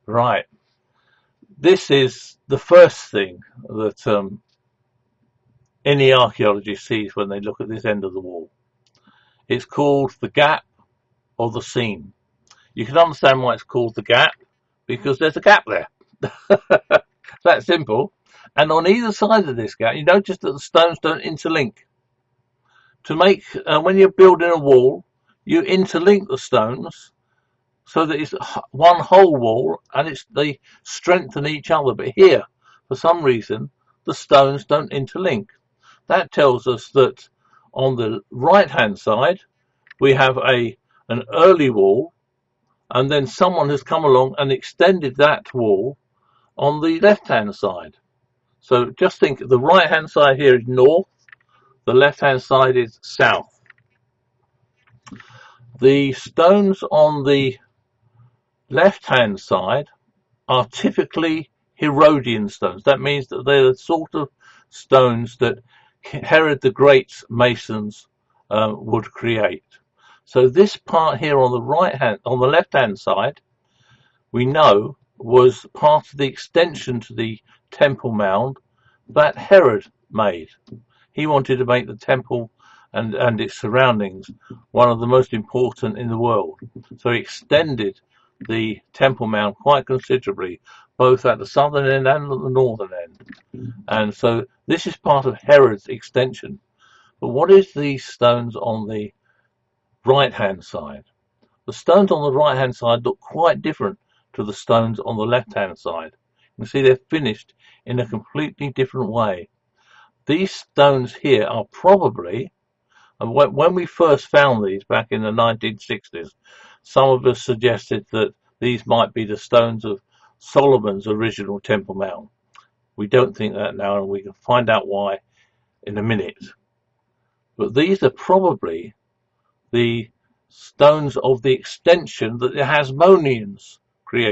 Right. This is the first thing that any archaeologist sees when they look at this end of the wall. It's called the gap or the seam. You can understand why it's called the gap, because there's a gap there. That simple. And on either side of this gap, you notice that the stones don't interlink. To make, when you're building a wall, you interlink the stones so that it's one whole wall and they strengthen each other. But here, for some reason, the stones don't interlink. That tells us that on the right hand side we have an early wall, and then someone has come along and extended that wall on the left hand side. So just think, the right hand side here is north, the left hand side is south. The stones on the left hand side are typically Herodian stones. That means that they're the sort of stones that Herod the Great's masons would create. So this part here on the left hand side, we know was part of the extension to the Temple Mount that Herod made. He wanted to make the temple and its surroundings one of the most important in the world. So he extended the Temple Mount quite considerably, both at the southern end and at the northern end. And so this is part of Herod's extension. But what is these stones on the right hand side? The stones on the right hand side look quite different to the stones on the left hand side. You can see they're finished in a completely different way. These stones here are probably, and when we first found these back in the 1960s, some of us suggested that these might be the stones of Solomon's original Temple Mount. We don't think that now, and we can find out why in a minute. But these are probably the stones of the extension that the Hasmoneans created.